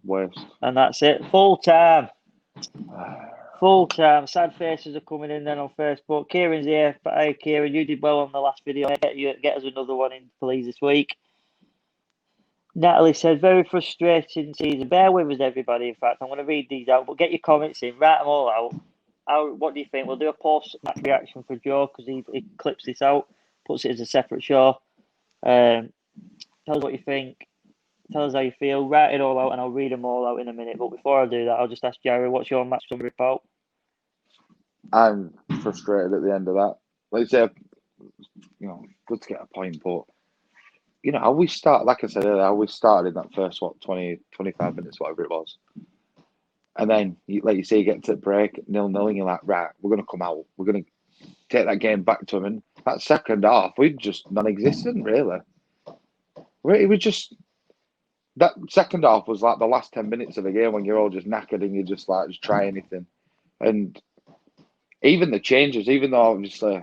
Waste. And that's it. Full time. Full time. Sad faces are coming in then on Facebook. Kieran's here. But hey, Kieran, you did well on the last video. Get us another one in, please, this week. Natalie said, very frustrating season. Bear with us, everybody. In fact, I'm going to read these out, but get your comments in. Write them all out. What do you think? We'll do a post-match reaction for Joe because he clips this out, puts it as a separate show. Tell us what you think. Tell us how you feel. Write it all out, and I'll read them all out in a minute. But before I do that, I'll just ask Jerry, what's your match summary report? I'm frustrated at the end of that. Like I said, good to get a point, but how we start, like I said earlier, how we started in that first 20, 25 minutes, whatever it was, and then like you say, you get to the break 0-0, and you're like, right, we're gonna come out, we're gonna take that game back to them, and that second half, we just non-existent, really. It was just. That second half was like the last 10 minutes of the game when you're all just knackered and you just try anything. And even the changes, even though obviously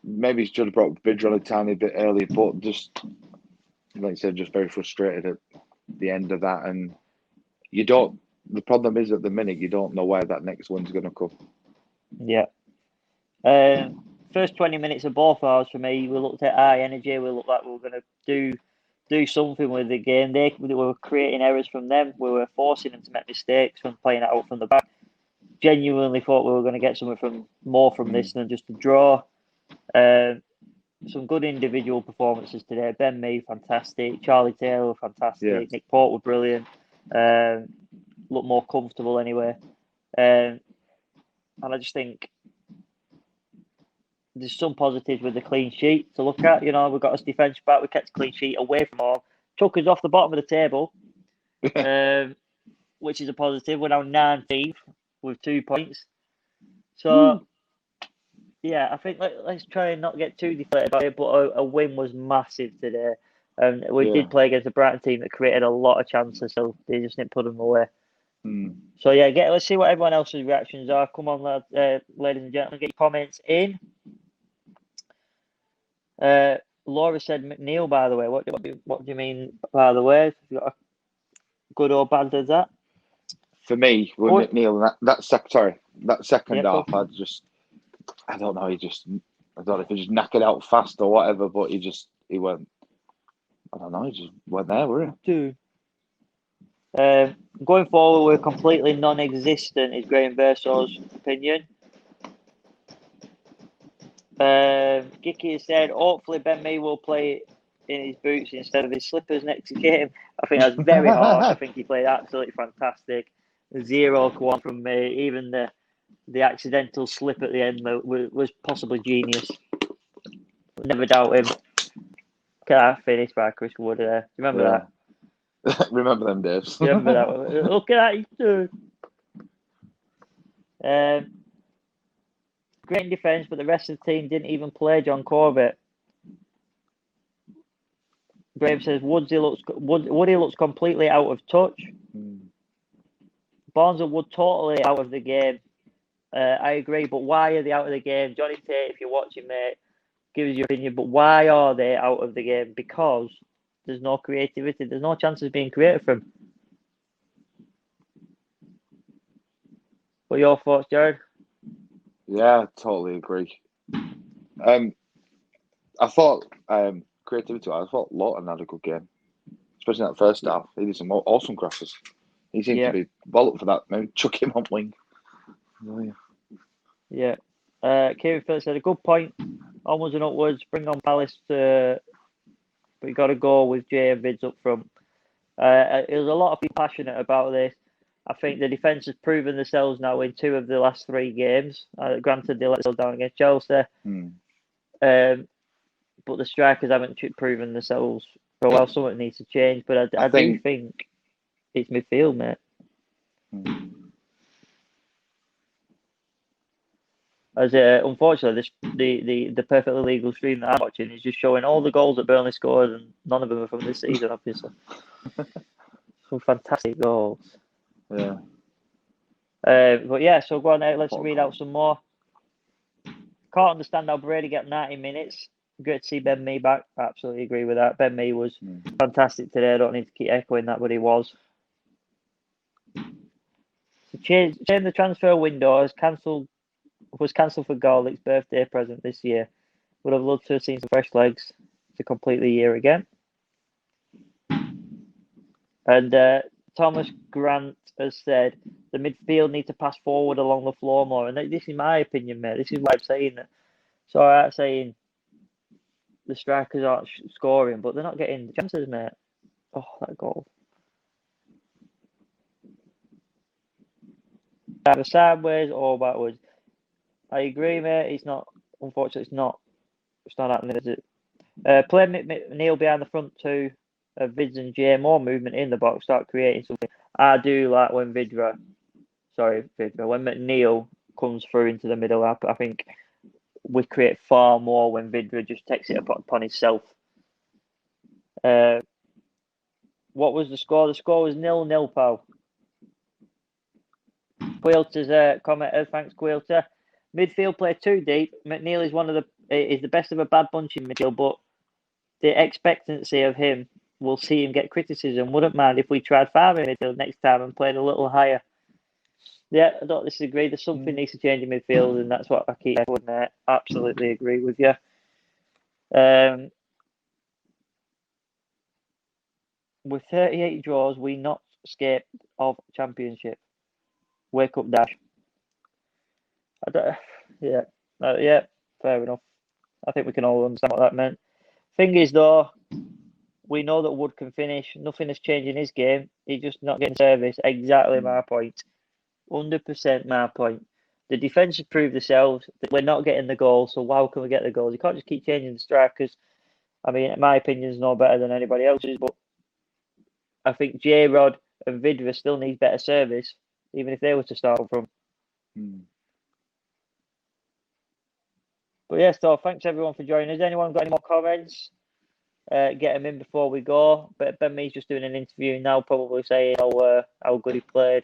maybe should have brought Bidger on a tiny bit early, but just, like I said, just very frustrated at the end of that. And the problem is at the minute, you don't know where that next one's going to come. Yeah. First 20 minutes of both hours for me, we looked at high energy. We looked like we were going to do something with the game. They were creating errors from them. We were forcing them to make mistakes from playing it out from the back. Genuinely thought we were going to get something more from this than just a draw. Some good individual performances today. Ben Mee, fantastic. Charlie Taylor, fantastic. Yeah. Nick Port were brilliant. Looked more comfortable anyway. And I just think there's some positives with the clean sheet to look at. We've got us defence back. We kept a clean sheet away from home. Took us off the bottom of the table, which is a positive. We're now 19th with 2 points. So, yeah, I think let's try and not get too deflated about it, but a win was massive today. And we did play against a Brighton team that created a lot of chances, so they just didn't put them away. So, yeah, let's see what everyone else's reactions are. Come on, ladies and gentlemen, get your comments in. Laura said McNeil, by the way. What do you mean, by the way? Have you got a good or bad as that? For me, with McNeil, that second half, I don't know, I don't know if he just knocked it out fast or whatever, but he went, I don't know, he just went there, weren't he? Going forward, we're completely non-existent, is Graham Verso's opinion. Gicky has said, hopefully Ben Mee will play in his boots instead of his slippers next game. I think that's very harsh. I think he played absolutely fantastic. 0-1 from me. Even the accidental slip at the end was possibly genius. Never doubt him. Look at that finish by Chris Wood. Remember that? Remember them days. Remember that? Look at that, dude. Great in defence, but the rest of the team didn't even play John Corbett. Graham says Woody looks completely out of touch. Barnes and Wood totally out of the game. I agree, but why are they out of the game? Johnny Tate, if you're watching, mate, give us your opinion. But why are they out of the game? Because there's no creativity. There's no chances being created from. What are your thoughts, Jared? Yeah, I totally agree. I thought creativity. I thought Lawton had a good game, especially in that first half. He did some awesome crosses. He seemed to be well up for that. Maybe chuck him on wing. Yeah. Kieran Phillips said a good point. Onwards and upwards. Bring on Palace, but you got to go with Jay and Vids up front. There's a lot of people passionate about this. I think the defence has proven themselves now in 2 of the last 3 games. Granted, they let us down against Chelsea. But the strikers haven't proven themselves for a while. Something needs to change. But I do think it's midfield, mate. As unfortunately, the perfectly legal stream that I'm watching is just showing all the goals that Burnley scored, and none of them are from this season, obviously. Some fantastic goals. Yeah. But yeah, so go on, let's read out some more. Can't understand how Brady got 90 minutes. Great to see Ben Mee back. Absolutely agree with that. Ben Mee was fantastic today. I don't need to keep echoing that, but he was. Change the transfer window was cancelled for Garlick's birthday present this year. Would have loved to have seen some fresh legs to complete the year again. And Thomas Grant has said the midfield need to pass forward along the floor more. And this is my opinion, mate. This is why I'm saying that. So I'm saying the strikers aren't scoring, but they're not getting the chances, mate. Oh, that goal. Either sideways or backwards. I agree, mate. Unfortunately, it's not happening, is it? Play McNeil behind the front two of Vids and Jay. More movement in the box. Start creating something. I do like when when McNeil comes through into the middle. I think we create far more when Vidra just takes it upon himself. What was the score? The score was 0-0, pal. Quilter's commenter. Thanks, Quilter. Midfield play too deep. McNeil is the best of a bad bunch in midfield, but the expectancy of him will see him get criticism. Wouldn't mind if we tried 5 in midfield next time and played a little higher. Yeah, I don't disagree. There's something needs to change in midfield, and that's what I keep echoing there. Absolutely agree with you. With 38 draws, we not escaped of championship. Wake up, Dash. Yeah, fair enough. I think we can all understand what that meant. Thing is, though, we know that Wood can finish. Nothing has changed in his game. He's just not getting service. Exactly my point. 100% my point. The defence has proved themselves that we're not getting the goals, so how can we get the goals? You can't just keep changing the strikers. I mean, in my opinion, is no better than anybody else's, but I think J-Rod and Vidra still need better service, even if they were to start from. But yeah, so thanks everyone for joining us. Anyone got any more comments? Get them in before we go. But Ben Mee's just doing an interview now, probably saying how good he played.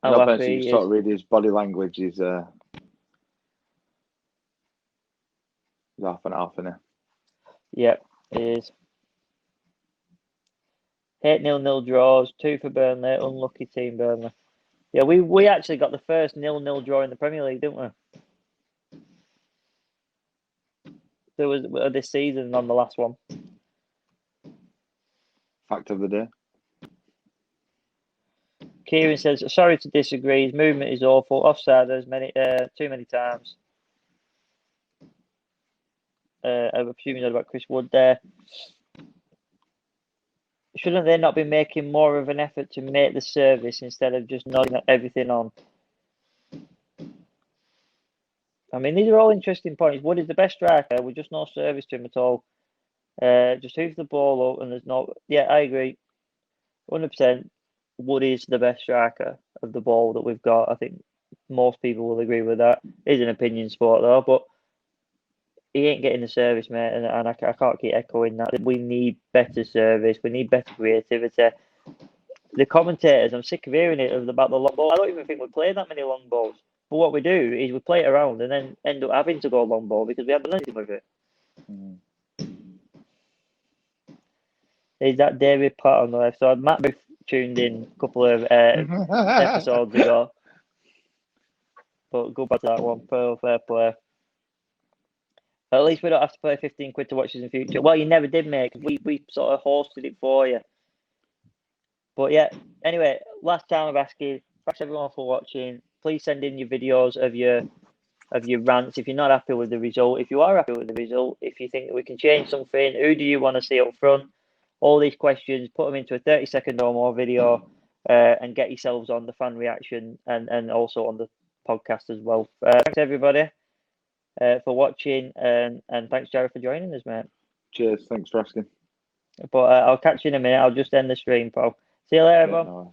How happy you sort of read his body language. He's half and half, isn't he? Yep, it is. 8 0-0 draws, 2 for Burnley. Unlucky team, Burnley. Yeah, we actually got the first 0-0 draw in the Premier League, didn't we? There was this season on the last one. Fact of the day. Kieran says, sorry to disagree. His movement is awful. Offside too many times. I'm assuming about Chris Wood there. Shouldn't they not be making more of an effort to make the service instead of just nodding everything on? I mean, these are all interesting points. Wood is the best striker with just no service to him at all. Just hooves the ball up and there's no... Yeah, I agree. 100%. Wood is the best striker of the ball that we've got. I think most people will agree with that. It is an opinion sport, though, but he ain't getting the service, mate, and I can't keep echoing that. We need better service. We need better creativity. The commentators, I'm sick of hearing it about the long ball. I don't even think we play that many long balls. But what we do is we play it around and then end up having to go long ball because we haven't done anything with it. Is that David Platt on the left side? Matt Booth tuned in a couple of episodes ago. But go back to that one. Fair play. At least we don't have to pay 15 quid to watch this in future. Well, you never did, mate. We sort of hosted it for you. But yeah, anyway, last time I'm asking, thanks everyone for watching. Please send in your videos of your rants if you're not happy with the result. If you are happy with the result, if you think that we can change something, who do you want to see up front? All these questions, put them into a 30-second or more video and get yourselves on the fan reaction and also on the podcast as well. Thanks everybody for watching and thanks Jared for joining us, mate. Cheers, thanks for asking. But I'll catch you in a minute. I'll just end the stream, pal. See you later, everyone.